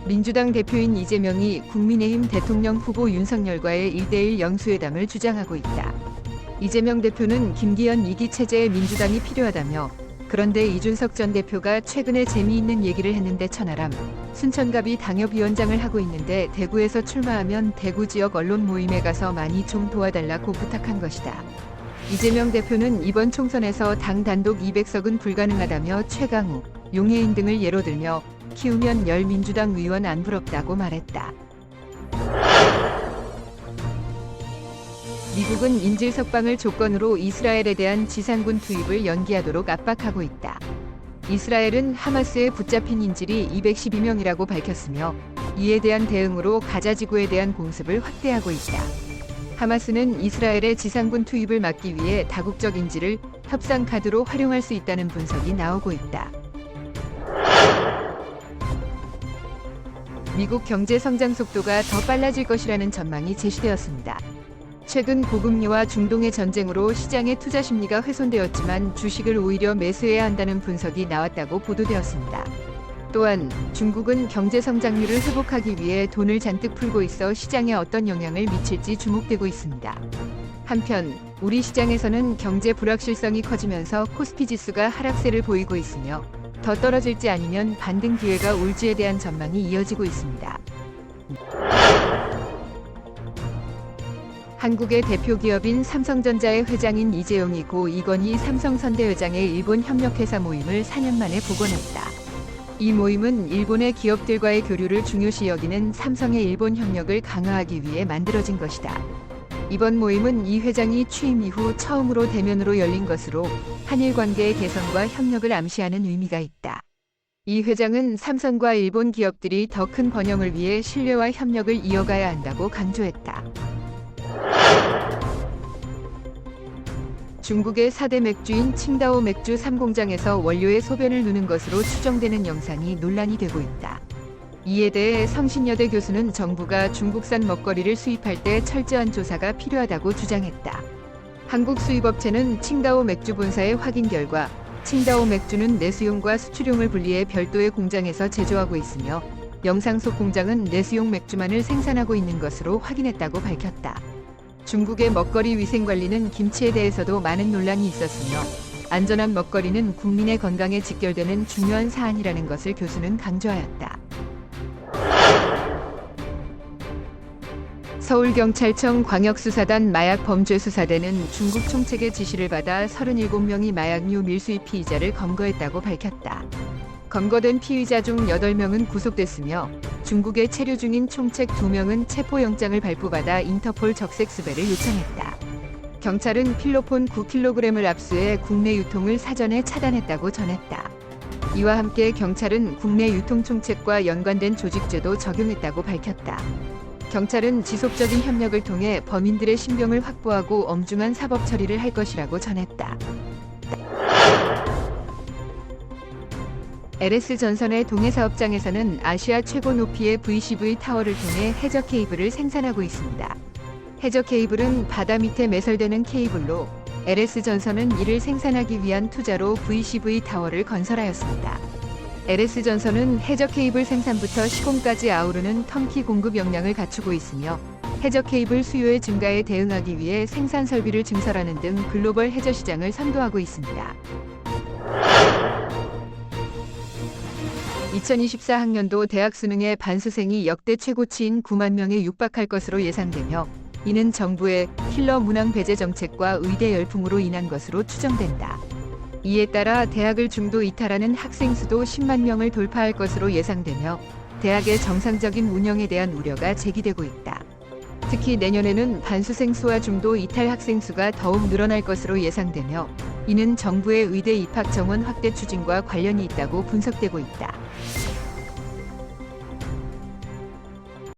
민주당 대표인 이재명이 국민의힘 대통령 후보 윤석열과의 1대1 영수회담을 주장하고 있다. 이재명 대표는 김기현 2기 체제의 민주당이 필요하다며, 그런데 이준석 전 대표가 최근에 재미있는 얘기를 했는데 천하람, 순천갑이 당협위원장을 하고 있는데 대구에서 출마하면 대구 지역 언론 모임에 가서 많이 좀 도와달라고 부탁한 것이다. 이재명 대표는 이번 총선에서 당 단독 200석은 불가능하다며 최강욱, 용해인 등을 예로 들며 키우면 열 민주당 의원 안 부럽다고 말했다. 미국은 인질 석방을 조건으로 이스라엘에 대한 지상군 투입을 연기하도록 압박하고 있다. 이스라엘은 하마스에 붙잡힌 인질이 212명이라고 밝혔으며, 이에 대한 대응으로 가자 지구에 대한 공습을 확대하고 있다. 하마스는 이스라엘의 지상군 투입을 막기 위해 다국적 인질을 협상 카드로 활용할 수 있다는 분석이 나오고 있다. 미국 경제 성장 속도가 더 빨라질 것이라는 전망이 제시되었습니다. 최근 고금리와 중동의 전쟁으로 시장의 투자 심리가 훼손되었지만 주식을 오히려 매수해야 한다는 분석이 나왔다고 보도되었습니다. 또한 중국은 경제 성장률을 회복하기 위해 돈을 잔뜩 풀고 있어 시장에 어떤 영향을 미칠지 주목되고 있습니다. 한편 우리 시장에서는 경제 불확실성이 커지면서 코스피 지수가 하락세를 보이고 있으며, 더 떨어질지 아니면 반등 기회가 올지에 대한 전망이 이어지고 있습니다. 한국의 대표 기업인 삼성전자의 회장인 이재용이 고 이건희 삼성선대 회장의 일본 협력회사 모임을 4년 만에 복원했다. 이 모임은 일본의 기업들과의 교류를 중요시 여기는 삼성의 일본 협력을 강화하기 위해 만들어진 것이다. 이번 모임은 이 회장이 취임 이후 처음으로 대면으로 열린 것으로 한일 관계의 개선과 협력을 암시하는 의미가 있다. 이 회장은 삼성과 일본 기업들이 더 큰 번영을 위해 신뢰와 협력을 이어가야 한다고 강조했다. 중국의 4대 맥주인 칭다오 맥주 3공장에서 원료의 소변을 누는 것으로 추정되는 영상이 논란이 되고 있다. 이에 대해 성신여대 교수는 정부가 중국산 먹거리를 수입할 때 철저한 조사가 필요하다고 주장했다. 한국 수입업체는 칭다오 맥주 본사의 확인 결과 칭다오 맥주는 내수용과 수출용을 분리해 별도의 공장에서 제조하고 있으며, 영상 속 공장은 내수용 맥주만을 생산하고 있는 것으로 확인했다고 밝혔다. 중국의 먹거리 위생 관리는 김치에 대해서도 많은 논란이 있었으며, 안전한 먹거리는 국민의 건강에 직결되는 중요한 사안이라는 것을 교수는 강조하였다. 서울경찰청 광역수사단 마약범죄수사대는 중국 총책의 지시를 받아 37명이 마약류 밀수입 피의자를 검거했다고 밝혔다. 검거된 피의자 중 8명은 구속됐으며, 중국에 체류 중인 총책 2명은 체포영장을 발부받아 인터폴 적색 수배를 요청했다. 경찰은 필로폰 9kg을 압수해 국내 유통을 사전에 차단했다고 전했다. 이와 함께 경찰은 국내 유통 총책과 연관된 조직죄도 적용했다고 밝혔다. 경찰은 지속적인 협력을 통해 범인들의 신병을 확보하고 엄중한 사법 처리를 할 것이라고 전했다. LS전선의 동해 사업장에서는 아시아 최고 높이의 VCV 타워를 통해 해저 케이블을 생산하고 있습니다. 해저 케이블은 바다 밑에 매설되는 케이블로, LS전선은 이를 생산하기 위한 투자로 VCV 타워를 건설하였습니다. LS전선은 해저 케이블 생산부터 시공까지 아우르는 턴키 공급 역량을 갖추고 있으며, 해저 케이블 수요의 증가에 대응하기 위해 생산 설비를 증설하는 등 글로벌 해저 시장을 선도하고 있습니다. 2024 학년도 대학 수능의 반수생이 역대 최고치인 9만 명에 육박할 것으로 예상되며, 이는 정부의 킬러 문항 배제 정책과 의대 열풍으로 인한 것으로 추정된다. 이에 따라 대학을 중도 이탈하는 학생 수도 10만 명을 돌파할 것으로 예상되며, 대학의 정상적인 운영에 대한 우려가 제기되고 있다. 특히 내년에는 반수생 수와 중도 이탈 학생 수가 더욱 늘어날 것으로 예상되며, 이는 정부의 의대 입학 정원 확대 추진과 관련이 있다고 분석되고 있다.